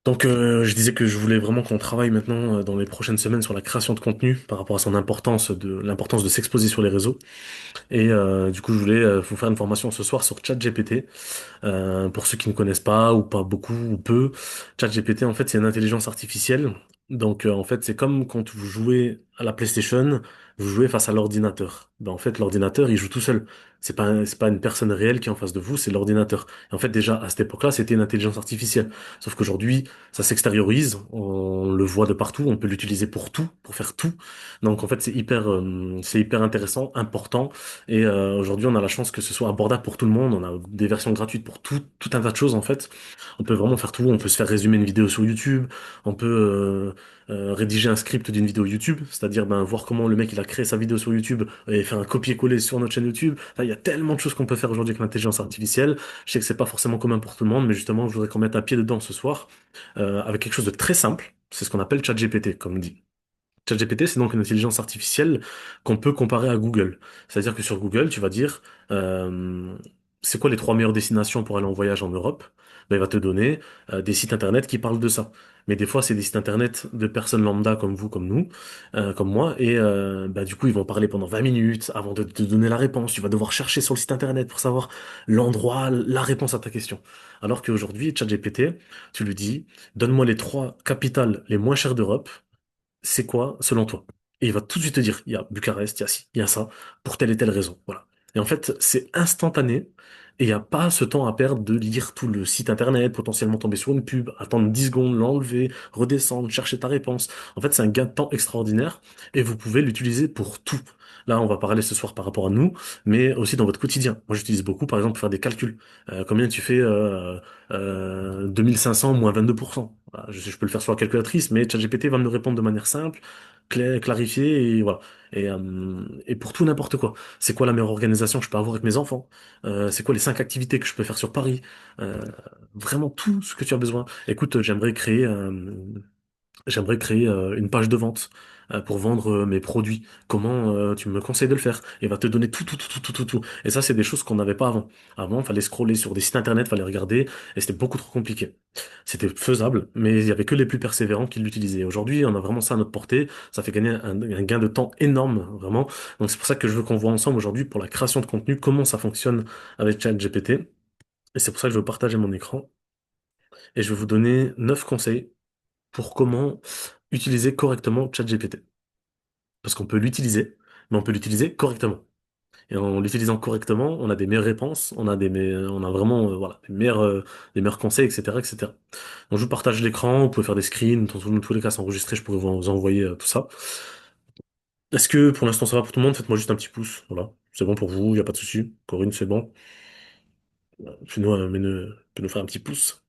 Je disais que je voulais vraiment qu'on travaille maintenant dans les prochaines semaines sur la création de contenu par rapport à son importance, de l'importance de s'exposer sur les réseaux. Du coup, je voulais vous faire une formation ce soir sur ChatGPT. Pour ceux qui ne connaissent pas ou pas beaucoup ou peu, ChatGPT en fait c'est une intelligence artificielle. En fait c'est comme quand vous jouez à la PlayStation, vous jouez face à l'ordinateur. En fait l'ordinateur il joue tout seul. C'est pas une personne réelle qui est en face de vous, c'est l'ordinateur. Et en fait déjà à cette époque-là c'était une intelligence artificielle. Sauf qu'aujourd'hui ça s'extériorise, on le voit de partout, on peut l'utiliser pour tout, pour faire tout. Donc en fait c'est hyper intéressant, important. Aujourd'hui, on a la chance que ce soit abordable pour tout le monde. On a des versions gratuites pour tout un tas de choses, en fait. On peut vraiment faire tout. On peut se faire résumer une vidéo sur YouTube. On peut rédiger un script d'une vidéo YouTube. C'est-à-dire, voir comment le mec, il a créé sa vidéo sur YouTube et faire un copier-coller sur notre chaîne YouTube. Enfin, il y a tellement de choses qu'on peut faire aujourd'hui avec l'intelligence artificielle. Je sais que c'est pas forcément commun pour tout le monde, mais justement, je voudrais qu'on mette un pied dedans ce soir, avec quelque chose de très simple. C'est ce qu'on appelle ChatGPT, comme dit. ChatGPT, c'est donc une intelligence artificielle qu'on peut comparer à Google. C'est-à-dire que sur Google, tu vas dire, euh, c'est quoi les trois meilleures destinations pour aller en voyage en Europe? Il va te donner des sites internet qui parlent de ça. Mais des fois, c'est des sites internet de personnes lambda comme vous, comme nous, comme moi, du coup, ils vont parler pendant 20 minutes avant de te donner la réponse. Tu vas devoir chercher sur le site internet pour savoir l'endroit, la réponse à ta question. Alors qu'aujourd'hui, ChatGPT, tu lui dis, donne-moi les trois capitales les moins chères d'Europe, c'est quoi selon toi? Et il va tout de suite te dire, il y a Bucarest, il y a ci, il y a ça, pour telle et telle raison. Voilà. Et en fait, c'est instantané, et il n'y a pas ce temps à perdre de lire tout le site internet, potentiellement tomber sur une pub, attendre 10 secondes, l'enlever, redescendre, chercher ta réponse. En fait, c'est un gain de temps extraordinaire, et vous pouvez l'utiliser pour tout. Là, on va parler ce soir par rapport à nous, mais aussi dans votre quotidien. Moi, j'utilise beaucoup, par exemple, pour faire des calculs. Combien tu fais 2500 moins 22%. Voilà, je peux le faire sur la calculatrice, mais ChatGPT va me le répondre de manière simple, clarifiée, et voilà. Et pour tout n'importe quoi. C'est quoi la meilleure organisation que je peux avoir avec mes enfants? C'est quoi les 5 activités que je peux faire sur Paris? Euh, Vraiment tout ce que tu as besoin. Écoute, j'aimerais créer une page de vente pour vendre mes produits. Comment tu me conseilles de le faire? Et va te donner tout. Et ça, c'est des choses qu'on n'avait pas avant. Avant, il fallait scroller sur des sites internet, fallait regarder, et c'était beaucoup trop compliqué. C'était faisable, mais il y avait que les plus persévérants qui l'utilisaient. Aujourd'hui, on a vraiment ça à notre portée. Ça fait gagner un gain de temps énorme, vraiment. Donc c'est pour ça que je veux qu'on voit ensemble aujourd'hui pour la création de contenu, comment ça fonctionne avec ChatGPT. Et c'est pour ça que je veux partager mon écran. Et je vais vous donner 9 conseils pour comment utiliser correctement ChatGPT. Parce qu'on peut l'utiliser, mais on peut l'utiliser correctement. Et en l'utilisant correctement, on a des meilleures réponses, on a vraiment voilà, des meilleurs conseils, etc., etc. Donc je vous partage l'écran, vous pouvez faire des screens, dans tous les cas c'est enregistré, je pourrais vous envoyer tout ça. Est-ce que pour l'instant ça va pour tout le monde? Faites-moi juste un petit pouce, voilà. C'est bon pour vous, il n'y a pas de souci. Corinne, c'est bon. Fais-nous faire un petit pouce.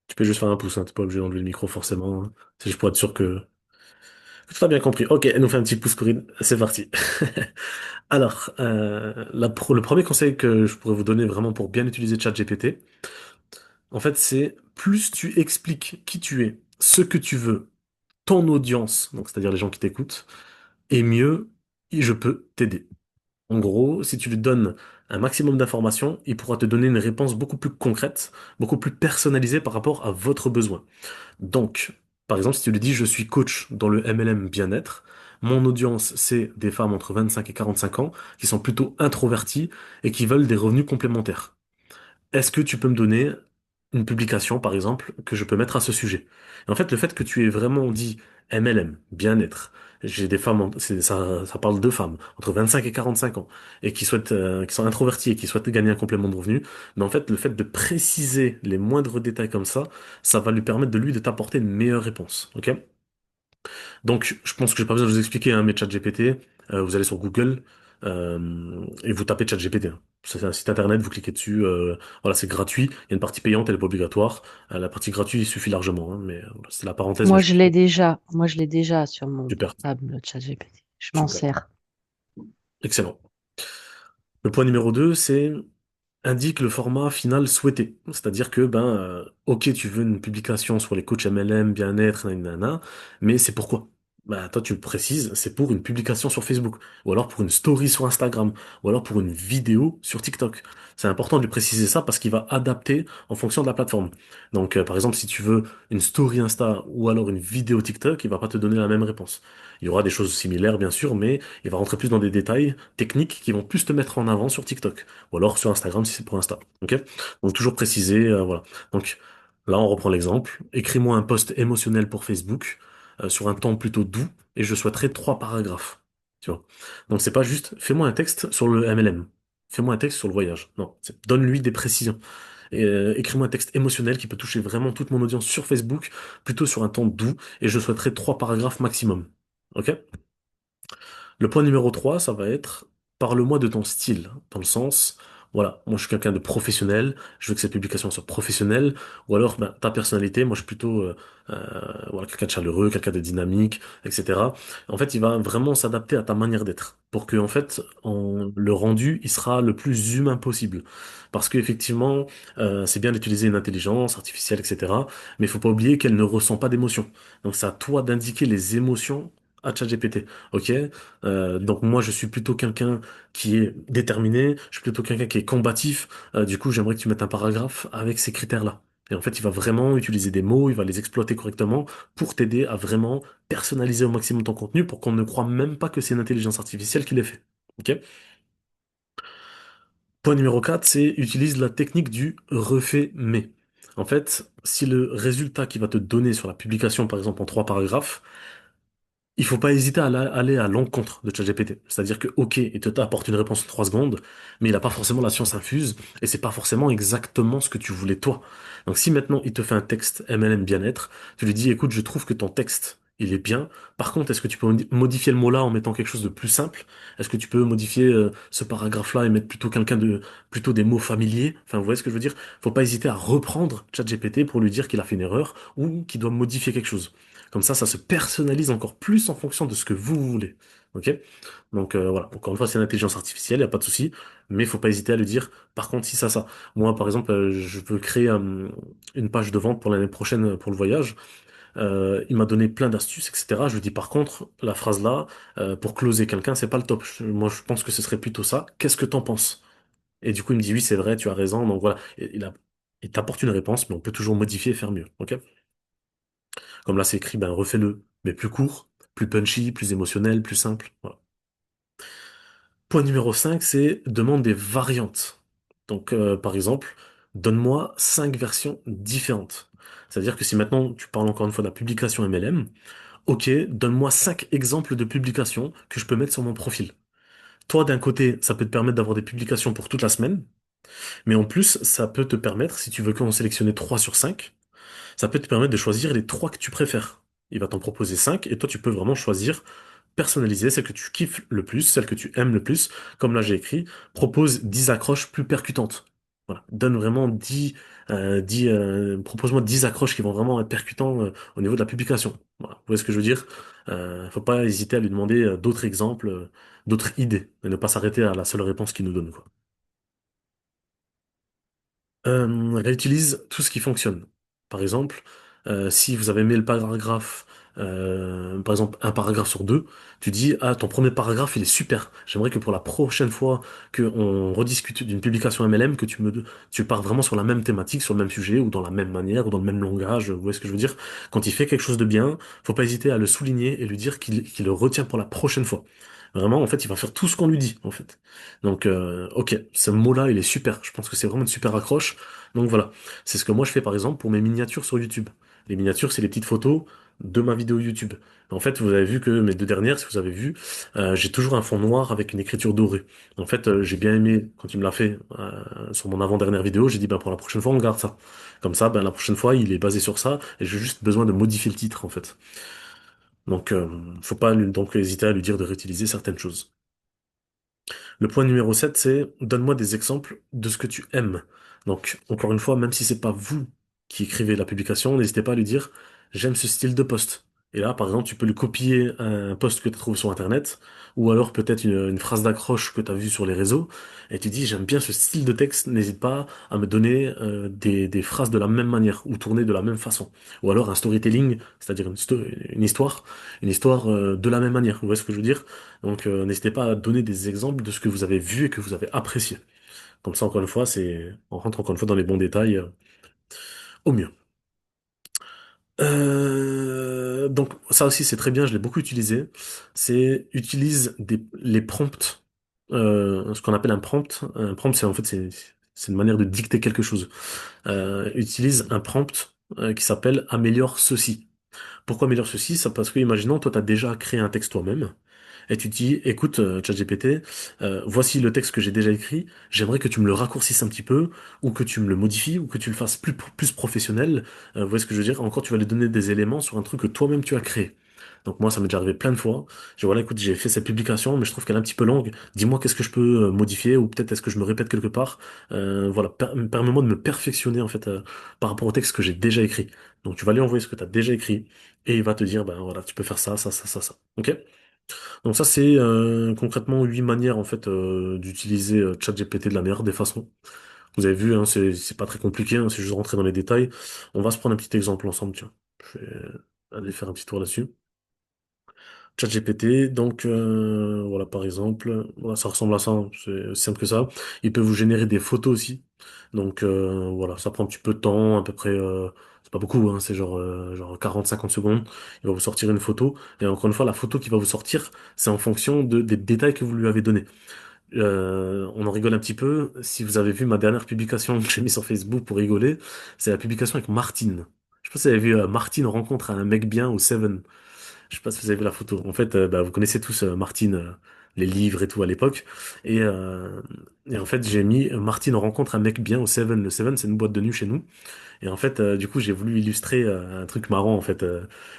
Tu peux juste faire un pouce, hein, t'es pas obligé d'enlever le micro forcément, hein. C'est juste pour être sûr que tout a bien compris. Ok, elle nous fait un petit pouce, Corinne. C'est parti. Le premier conseil que je pourrais vous donner vraiment pour bien utiliser ChatGPT, en fait, c'est plus tu expliques qui tu es, ce que tu veux, ton audience, donc c'est-à-dire les gens qui t'écoutent, et mieux, je peux t'aider. En gros, si tu lui donnes un maximum d'informations, il pourra te donner une réponse beaucoup plus concrète, beaucoup plus personnalisée par rapport à votre besoin. Donc, par exemple, si tu lui dis je suis coach dans le MLM bien-être, mon audience, c'est des femmes entre 25 et 45 ans qui sont plutôt introverties et qui veulent des revenus complémentaires. Est-ce que tu peux me donner une publication, par exemple, que je peux mettre à ce sujet? Et en fait, le fait que tu aies vraiment dit MLM, bien-être, j'ai des femmes, ça parle de femmes entre 25 et 45 ans et qui sont introverties et qui souhaitent gagner un complément de revenu. Mais en fait, le fait de préciser les moindres détails comme ça va lui permettre de lui de t'apporter une meilleure réponse. Ok? Donc, je pense que j'ai pas besoin de vous expliquer, hein, mais ChatGPT, vous allez sur Google et vous tapez ChatGPT, hein. C'est un site internet, vous cliquez dessus, voilà, c'est gratuit. Il y a une partie payante, elle est pas obligatoire. La partie gratuite, il suffit largement, hein, mais voilà, c'est la parenthèse, mais je Moi, je l'ai déjà sur mon super, portable, le ChatGPT. Je m'en super, sers. excellent. Le point numéro 2, c'est indique le format final souhaité. C'est-à-dire que, ok, tu veux une publication sur les coachs MLM, bien-être, nanana, mais c'est pourquoi? Bah, toi, tu le précises, c'est pour une publication sur Facebook, ou alors pour une story sur Instagram, ou alors pour une vidéo sur TikTok. C'est important de lui préciser ça parce qu'il va adapter en fonction de la plateforme. Donc, par exemple, si tu veux une story Insta ou alors une vidéo TikTok, il va pas te donner la même réponse. Il y aura des choses similaires, bien sûr, mais il va rentrer plus dans des détails techniques qui vont plus te mettre en avant sur TikTok, ou alors sur Instagram si c'est pour Insta. Ok? Donc, toujours préciser, voilà. Donc, là, on reprend l'exemple. Écris-moi un post émotionnel pour Facebook sur un ton plutôt doux et je souhaiterais 3 paragraphes. Tu vois. Donc c'est pas juste fais-moi un texte sur le MLM. Fais-moi un texte sur le voyage. Non, donne-lui des précisions. Et, écris-moi un texte émotionnel qui peut toucher vraiment toute mon audience sur Facebook, plutôt sur un ton doux, et je souhaiterais 3 paragraphes maximum. Ok? Le point numéro 3, ça va être parle-moi de ton style, dans le sens, voilà, moi je suis quelqu'un de professionnel, je veux que cette publication soit professionnelle, ou alors ben, ta personnalité, moi je suis plutôt voilà, quelqu'un de chaleureux, quelqu'un de dynamique, etc. En fait, il va vraiment s'adapter à ta manière d'être, pour que en fait, le rendu, il sera le plus humain possible. Parce qu'effectivement, c'est bien d'utiliser une intelligence artificielle, etc. Mais il faut pas oublier qu'elle ne ressent pas d'émotions. Donc c'est à toi d'indiquer les émotions à ChatGPT. Ok? Donc moi, je suis plutôt quelqu'un qui est déterminé, je suis plutôt quelqu'un qui est combatif. Du coup, j'aimerais que tu mettes un paragraphe avec ces critères-là. Et en fait, il va vraiment utiliser des mots, il va les exploiter correctement pour t'aider à vraiment personnaliser au maximum ton contenu pour qu'on ne croit même pas que c'est une intelligence artificielle qui l'ait fait. Ok? Point numéro 4, c'est utilise la technique du refait mais. En fait, si le résultat qui va te donner sur la publication, par exemple en 3 paragraphes, il faut pas hésiter à aller à l'encontre de ChatGPT. C'est-à-dire que, ok, il te t'apporte une réponse en 3 secondes, mais il n'a pas forcément la science infuse, et c'est pas forcément exactement ce que tu voulais toi. Donc si maintenant il te fait un texte MLM bien-être, tu lui dis, écoute, je trouve que ton texte, il est bien. Par contre, est-ce que tu peux modifier le mot là en mettant quelque chose de plus simple? Est-ce que tu peux modifier ce paragraphe-là et mettre plutôt plutôt des mots familiers? Enfin, vous voyez ce que je veux dire? Faut pas hésiter à reprendre ChatGPT pour lui dire qu'il a fait une erreur ou qu'il doit modifier quelque chose. Comme ça se personnalise encore plus en fonction de ce que vous voulez. Ok? Donc voilà, encore une fois, c'est une intelligence artificielle, il n'y a pas de souci, mais il faut pas hésiter à lui dire, par contre, si ça. Moi, par exemple, je veux créer une page de vente pour l'année prochaine pour le voyage. Il m'a donné plein d'astuces, etc. Je lui dis, par contre, la phrase là, pour closer quelqu'un, c'est pas le top. Moi, je pense que ce serait plutôt ça. Qu'est-ce que t'en penses? Et du coup, il me dit, oui, c'est vrai, tu as raison. Donc voilà, il t'apporte une réponse, mais on peut toujours modifier et faire mieux. Ok? Comme là, c'est écrit, ben refais-le, mais plus court, plus punchy, plus émotionnel, plus simple. Voilà. Point numéro 5, c'est demande des variantes. Donc, par exemple, donne-moi 5 versions différentes. C'est-à-dire que si maintenant tu parles encore une fois de la publication MLM, ok, donne-moi 5 exemples de publications que je peux mettre sur mon profil. Toi, d'un côté, ça peut te permettre d'avoir des publications pour toute la semaine, mais en plus, ça peut te permettre, si tu veux qu'en sélectionner 3 sur 5, ça peut te permettre de choisir les 3 que tu préfères. Il va t'en proposer 5 et toi tu peux vraiment choisir, personnaliser celle que tu kiffes le plus, celle que tu aimes le plus. Comme là j'ai écrit, propose 10 accroches plus percutantes. Voilà. Donne vraiment 10 propose-moi 10 accroches qui vont vraiment être percutants au niveau de la publication. Voilà. Vous voyez ce que je veux dire? Faut pas hésiter à lui demander d'autres exemples, d'autres idées, et ne pas s'arrêter à la seule réponse qu'il nous donne, quoi. Réutilise tout ce qui fonctionne. Par exemple, si vous avez mis le paragraphe, par exemple un paragraphe sur deux, tu dis, ah, ton premier paragraphe, il est super. J'aimerais que pour la prochaine fois qu'on rediscute d'une publication MLM, que tu pars vraiment sur la même thématique, sur le même sujet, ou dans la même manière, ou dans le même langage, vous voyez ce que je veux dire? Quand il fait quelque chose de bien, faut pas hésiter à le souligner et lui dire qu'il le retient pour la prochaine fois. Vraiment, en fait, il va faire tout ce qu'on lui dit, en fait. Donc, ok, ce mot-là, il est super. Je pense que c'est vraiment une super accroche. Donc voilà, c'est ce que moi je fais par exemple pour mes miniatures sur YouTube. Les miniatures, c'est les petites photos de ma vidéo YouTube. En fait, vous avez vu que mes 2 dernières, si vous avez vu, j'ai toujours un fond noir avec une écriture dorée. En fait, j'ai bien aimé quand il me l'a fait sur mon avant-dernière vidéo. J'ai dit, ben pour la prochaine fois, on garde ça. Comme ça, ben la prochaine fois, il est basé sur ça et j'ai juste besoin de modifier le titre en fait. Donc, faut pas donc hésiter à lui dire de réutiliser certaines choses. Le point numéro 7, c'est donne-moi des exemples de ce que tu aimes. Donc, encore une fois, même si c'est pas vous qui écrivez la publication, n'hésitez pas à lui dire j'aime ce style de post. Et là, par exemple, tu peux lui copier un post que tu trouves sur Internet, ou alors peut-être une phrase d'accroche que tu as vue sur les réseaux, et tu dis, j'aime bien ce style de texte, n'hésite pas à me donner des phrases de la même manière, ou tournées de la même façon. Ou alors un storytelling, c'est-à-dire une histoire de la même manière. Vous voyez ce que je veux dire? Donc n'hésitez pas à donner des exemples de ce que vous avez vu et que vous avez apprécié. Comme ça, encore une fois, on rentre encore une fois dans les bons détails au mieux. Donc ça aussi c'est très bien, je l'ai beaucoup utilisé. C'est utilise les prompts, ce qu'on appelle un prompt. Un prompt c'est en fait c'est une manière de dicter quelque chose. Utilise un prompt qui s'appelle améliore ceci. Pourquoi améliore ceci? C'est parce que imaginons toi tu as déjà créé un texte toi-même et tu dis, écoute, ChatGPT, voici le texte que j'ai déjà écrit, j'aimerais que tu me le raccourcisses un petit peu, ou que tu me le modifies, ou que tu le fasses plus professionnel. Vous voyez ce que je veux dire? Encore, tu vas lui donner des éléments sur un truc que toi-même tu as créé. Donc moi, ça m'est déjà arrivé plein de fois. Je dis, voilà, écoute, j'ai fait cette publication, mais je trouve qu'elle est un petit peu longue. Dis-moi qu'est-ce que je peux modifier, ou peut-être est-ce que je me répète quelque part. Voilà, permets-moi de me perfectionner, en fait, par rapport au texte que j'ai déjà écrit. Donc tu vas lui envoyer ce que tu as déjà écrit, et il va te dire, ben voilà, tu peux faire ça, ça, ça, ça, ça. Ok? Donc ça, c'est concrètement 8 manières en fait d'utiliser ChatGPT de la meilleure des façons. Vous avez vu, hein, c'est pas très compliqué, hein, c'est juste rentrer dans les détails. On va se prendre un petit exemple ensemble, tiens. Je vais aller faire un petit tour là-dessus. ChatGPT, donc voilà par exemple, voilà, ça ressemble à ça, hein, c'est aussi simple que ça. Il peut vous générer des photos aussi. Donc voilà, ça prend un petit peu de temps, à peu près, c'est pas beaucoup, hein, c'est genre 40-50 secondes. Il va vous sortir une photo. Et encore une fois, la photo qui va vous sortir, c'est en fonction des détails que vous lui avez donnés. On en rigole un petit peu. Si vous avez vu ma dernière publication que j'ai mis sur Facebook pour rigoler, c'est la publication avec Martine. Je sais pas si vous avez vu Martine rencontre un mec bien au Seven. Je sais pas si vous avez vu la photo. En fait, bah, vous connaissez tous Martine, les livres et tout à l'époque. Et, euh, et en fait, j'ai mis Martine rencontre un mec bien au Seven. Le Seven, c'est une boîte de nuit chez nous. Et en fait, du coup, j'ai voulu illustrer un truc marrant, en fait,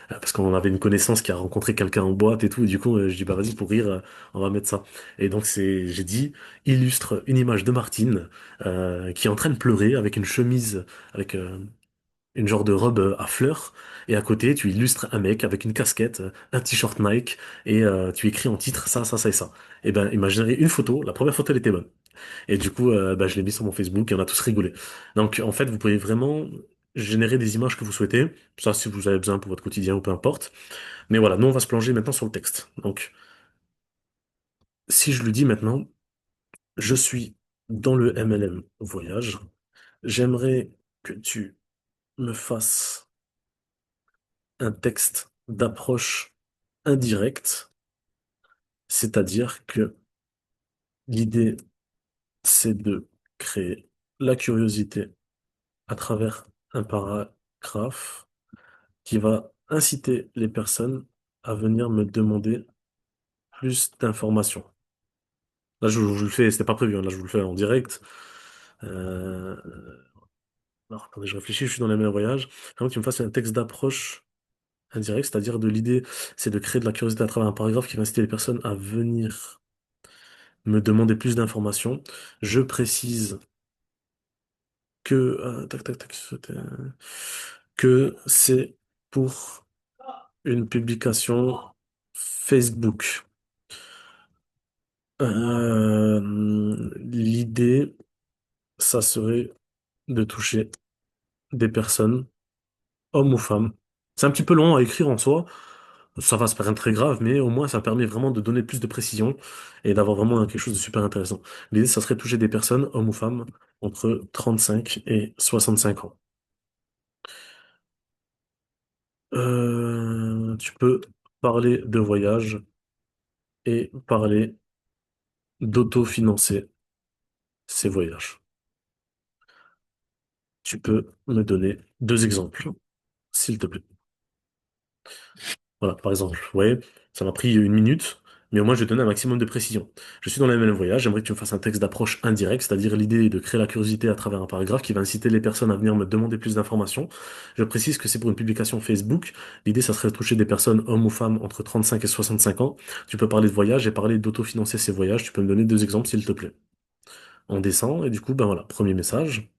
parce qu'on avait une connaissance qui a rencontré quelqu'un en boîte et tout. Et du coup, je dis, bah vas-y, pour rire, on va mettre ça. Et donc, j'ai dit, illustre une image de Martine qui est en train de pleurer avec une chemise, avec une genre de robe à fleurs, et à côté, tu illustres un mec avec une casquette, un t-shirt Nike, et tu écris en titre ça, ça, ça et ça. Et ben, imaginez une photo, la première photo, elle était bonne. Et du coup, bah, je l'ai mis sur mon Facebook et on a tous rigolé. Donc, en fait, vous pouvez vraiment générer des images que vous souhaitez, ça si vous avez besoin pour votre quotidien ou peu importe. Mais voilà, nous, on va se plonger maintenant sur le texte. Donc, si je lui dis maintenant, je suis dans le MLM voyage, j'aimerais que tu me fasses un texte d'approche indirecte, c'est-à-dire que l'idée, c'est de créer la curiosité à travers un paragraphe qui va inciter les personnes à venir me demander plus d'informations. Là, je vous le fais, c'était pas prévu, hein, là, je vous le fais en direct. Euh, alors, attendez, je réfléchis, je suis dans les mêmes voyages. J'aimerais que tu me fasses un texte d'approche indirecte, c'est-à-dire de l'idée, c'est de créer de la curiosité à travers un paragraphe qui va inciter les personnes à venir me demander plus d'informations. Je précise que, tac, tac, tac, que c'est pour une publication Facebook. L'idée, ça serait de toucher des personnes, hommes ou femmes. C'est un petit peu long à écrire en soi, ça va se paraître très grave, mais au moins ça permet vraiment de donner plus de précision et d'avoir vraiment quelque chose de super intéressant. L'idée, ça serait de toucher des personnes, hommes ou femmes, entre 35 et 65 ans. Tu peux parler de voyage et parler d'autofinancer ces voyages. Tu peux me donner 2 exemples, s'il te plaît. Voilà, par exemple, vous voyez, ça m'a pris 1 minute, mais au moins je vais donner un maximum de précision. Je suis dans le même voyage, j'aimerais que tu me fasses un texte d'approche indirecte, c'est-à-dire l'idée est de créer la curiosité à travers un paragraphe qui va inciter les personnes à venir me demander plus d'informations. Je précise que c'est pour une publication Facebook. L'idée, ça serait de toucher des personnes, hommes ou femmes, entre 35 et 65 ans. Tu peux parler de voyage et parler d'autofinancer ces voyages. Tu peux me donner 2 exemples, s'il te plaît. On descend, et du coup, ben voilà, premier message.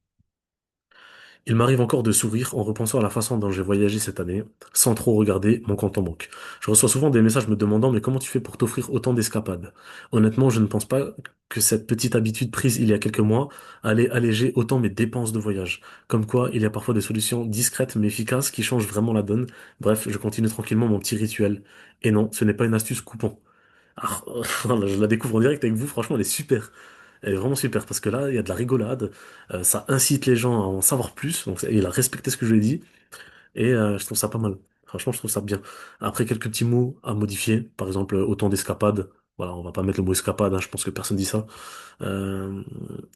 Il m'arrive encore de sourire en repensant à la façon dont j'ai voyagé cette année, sans trop regarder mon compte en banque. Je reçois souvent des messages me demandant mais comment tu fais pour t'offrir autant d'escapades? Honnêtement, je ne pense pas que cette petite habitude prise il y a quelques mois allait alléger autant mes dépenses de voyage. Comme quoi, il y a parfois des solutions discrètes mais efficaces qui changent vraiment la donne. Bref, je continue tranquillement mon petit rituel. Et non, ce n'est pas une astuce coupon. Ah, je la découvre en direct avec vous, franchement, elle est super. Elle est vraiment super parce que là, il y a de la rigolade, ça incite les gens à en savoir plus, donc il a respecté ce que je lui ai dit, et je trouve ça pas mal. Franchement, je trouve ça bien. Après, quelques petits mots à modifier, par exemple, autant d'escapades. Voilà, on va pas mettre le mot escapade, hein, je pense que personne dit ça. Euh,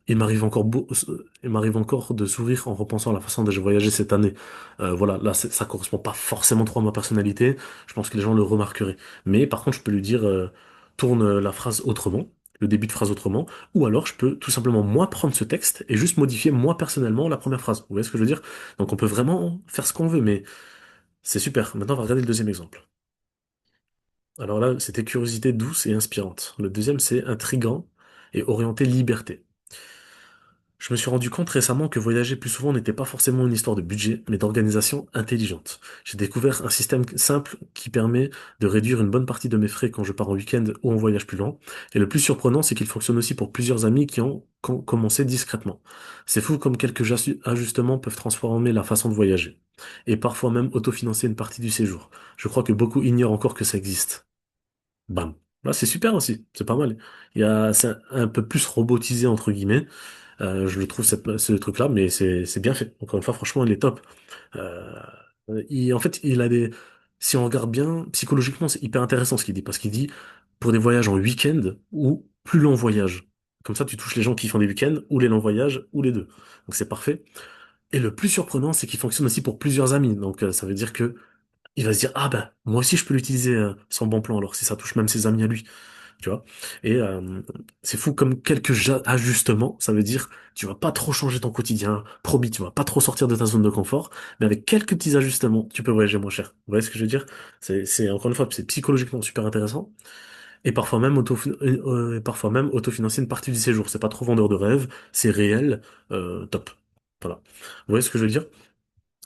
il m'arrive encore de sourire en repensant à la façon dont j'ai voyagé cette année. Voilà, là, ça correspond pas forcément trop à ma personnalité. Je pense que les gens le remarqueraient. Mais par contre, je peux lui dire, tourne la phrase autrement, le début de phrase autrement, ou alors je peux tout simplement moi prendre ce texte et juste modifier moi personnellement la première phrase. Vous voyez ce que je veux dire? Donc on peut vraiment faire ce qu'on veut, mais c'est super. Maintenant, on va regarder le deuxième exemple. Alors là, c'était curiosité douce et inspirante. Le deuxième, c'est intrigant et orienté liberté. Je me suis rendu compte récemment que voyager plus souvent n'était pas forcément une histoire de budget, mais d'organisation intelligente. J'ai découvert un système simple qui permet de réduire une bonne partie de mes frais quand je pars en week-end ou en voyage plus lent. Et le plus surprenant, c'est qu'il fonctionne aussi pour plusieurs amis qui ont commencé discrètement. C'est fou comme quelques ajustements peuvent transformer la façon de voyager. Et parfois même autofinancer une partie du séjour. Je crois que beaucoup ignorent encore que ça existe. Bam. Là, c'est super aussi. C'est pas mal. C'est un peu plus robotisé, entre guillemets. Je le trouve ce truc-là, mais c'est bien fait. Encore une fois, franchement, il est top. Euh, en fait, il a des. Si on regarde bien, psychologiquement, c'est hyper intéressant ce qu'il dit, parce qu'il dit pour des voyages en week-end ou plus longs voyages. Comme ça, tu touches les gens qui font des week-ends ou les longs voyages ou les deux. Donc c'est parfait. Et le plus surprenant, c'est qu'il fonctionne aussi pour plusieurs amis. Donc ça veut dire que il va se dire ah ben moi aussi je peux l'utiliser sans bon plan. Alors si ça touche même ses amis à lui tu vois. Et c'est fou comme quelques ajustements, ça veut dire tu vas pas trop changer ton quotidien, promis, tu vas pas trop sortir de ta zone de confort, mais avec quelques petits ajustements, tu peux voyager moins cher. Vous voyez ce que je veux dire? Encore une fois, c'est psychologiquement super intéressant et parfois même autofinancer une partie du séjour. C'est pas trop vendeur de rêve, c'est réel, top. Voilà. Vous voyez ce que je veux dire?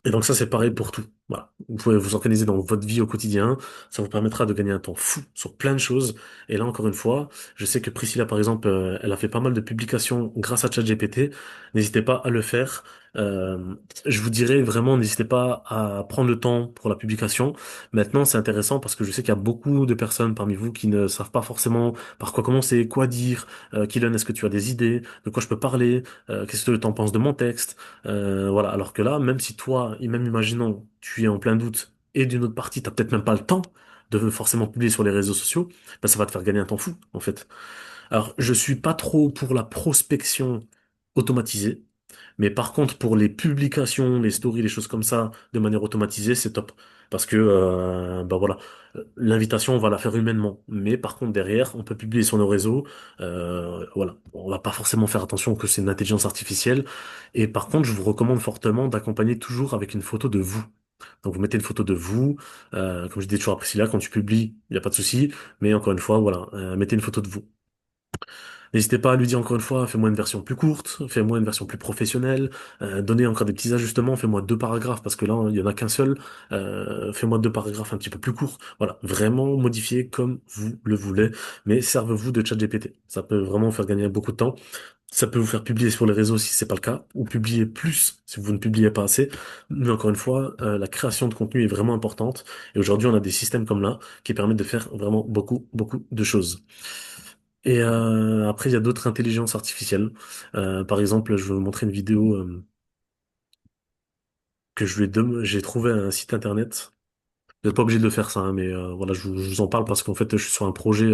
Et donc ça, c'est pareil pour tout. Voilà. Vous pouvez vous organiser dans votre vie au quotidien. Ça vous permettra de gagner un temps fou sur plein de choses. Et là, encore une fois, je sais que Priscilla, par exemple, elle a fait pas mal de publications grâce à ChatGPT. N'hésitez pas à le faire. Je vous dirais vraiment, n'hésitez pas à prendre le temps pour la publication. Maintenant, c'est intéressant parce que je sais qu'il y a beaucoup de personnes parmi vous qui ne savent pas forcément par quoi commencer, quoi dire. Kylian, est-ce que tu as des idées? De quoi je peux parler? Qu'est-ce que tu en penses de mon texte? Voilà, alors que là, même si toi, et même imaginons, tu es en plein doute, et d'une autre partie, t'as peut-être même pas le temps de forcément publier sur les réseaux sociaux, ben ça va te faire gagner un temps fou, en fait. Alors, je suis pas trop pour la prospection automatisée, mais par contre, pour les publications, les stories, les choses comme ça, de manière automatisée, c'est top. Parce que, bah voilà, l'invitation, on va la faire humainement. Mais par contre, derrière, on peut publier sur nos réseaux. Voilà, on va pas forcément faire attention que c'est une intelligence artificielle. Et par contre, je vous recommande fortement d'accompagner toujours avec une photo de vous. Donc, vous mettez une photo de vous. Comme je dis toujours à Priscilla, quand tu publies, il n'y a pas de souci. Mais encore une fois, voilà, mettez une photo de vous. N'hésitez pas à lui dire encore une fois, fais-moi une version plus courte, fais-moi une version plus professionnelle, donnez encore des petits ajustements, fais-moi deux paragraphes parce que là, il y en a qu'un seul, fais-moi deux paragraphes un petit peu plus courts. Voilà, vraiment modifier comme vous le voulez, mais servez-vous de ChatGPT. Ça peut vraiment vous faire gagner beaucoup de temps. Ça peut vous faire publier sur les réseaux si c'est pas le cas, ou publier plus si vous ne publiez pas assez. Mais encore une fois, la création de contenu est vraiment importante. Et aujourd'hui, on a des systèmes comme là qui permettent de faire vraiment beaucoup, beaucoup de choses. Et après, il y a d'autres intelligences artificielles. Par exemple, je vais vous montrer une vidéo que j'ai trouvé un site internet. Vous n'êtes pas obligé de le faire ça, hein, mais voilà, je vous en parle parce qu'en fait, je suis sur un projet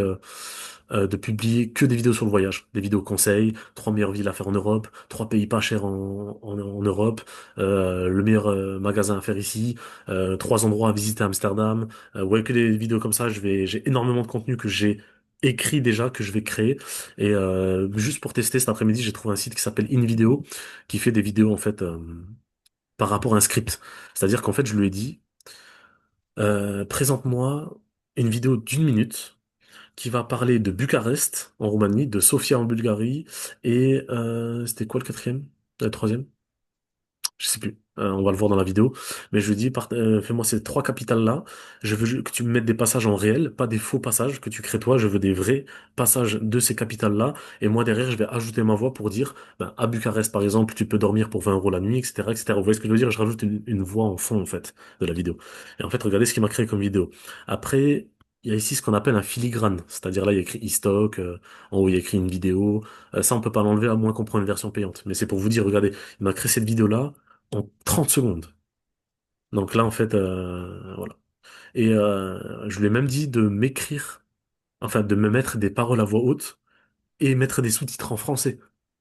de publier que des vidéos sur le voyage, des vidéos conseils, 3 meilleures villes à faire en Europe, 3 pays pas chers en Europe, le meilleur magasin à faire ici, 3 endroits à visiter à Amsterdam. Ouais, que des vidéos comme ça. J'ai énormément de contenu que j'ai écrit déjà, que je vais créer. Et juste pour tester cet après-midi, j'ai trouvé un site qui s'appelle InVideo, qui fait des vidéos en fait par rapport à un script. C'est-à-dire qu'en fait, je lui ai dit présente-moi une vidéo d'1 minute qui va parler de Bucarest en Roumanie, de Sofia en Bulgarie et c'était quoi le quatrième? Le troisième? Je sais plus. On va le voir dans la vidéo. Mais je lui dis, fais-moi ces trois capitales-là. Je veux que tu me mettes des passages en réel, pas des faux passages que tu crées toi. Je veux des vrais passages de ces capitales-là. Et moi, derrière, je vais ajouter ma voix pour dire, ben, à Bucarest, par exemple, tu peux dormir pour 20 euros la nuit, etc., etc. Vous voyez ce que je veux dire? Je rajoute une voix en fond, en fait, de la vidéo. Et en fait, regardez ce qu'il m'a créé comme vidéo. Après, il y a ici ce qu'on appelle un filigrane. C'est-à-dire là, il y a écrit e-stock, en haut, il y a écrit une vidéo. Ça, on peut pas l'enlever à moins qu'on prenne une version payante. Mais c'est pour vous dire, regardez, il m'a créé cette vidéo-là en 30 secondes. Donc là, en fait, voilà. Et je lui ai même dit de m'écrire, enfin, de me mettre des paroles à voix haute et mettre des sous-titres en français.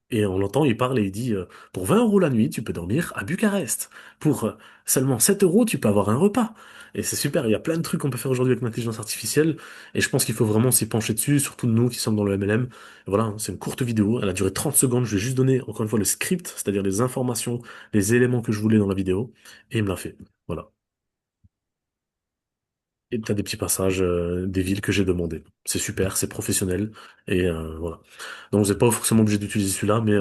Et on l'entend, il parle et il dit, pour 20 euros la nuit, tu peux dormir à Bucarest. Pour seulement 7 euros, tu peux avoir un repas. Et c'est super, il y a plein de trucs qu'on peut faire aujourd'hui avec l'intelligence artificielle. Et je pense qu'il faut vraiment s'y pencher dessus, surtout nous qui sommes dans le MLM. Et voilà, hein, c'est une courte vidéo, elle a duré 30 secondes. Je lui ai juste donné, encore une fois, le script, c'est-à-dire les informations, les éléments que je voulais dans la vidéo. Et il me l'a fait. Voilà. Et t'as des petits passages, des villes que j'ai demandé. C'est super, c'est professionnel. Et voilà. Donc vous n'êtes pas forcément obligé d'utiliser celui-là, mais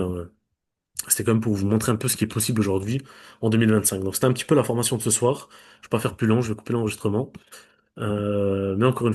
c'était quand même pour vous montrer un peu ce qui est possible aujourd'hui en 2025. Donc c'était un petit peu la formation de ce soir. Je vais pas faire plus long, je vais couper l'enregistrement. Mais encore une fois,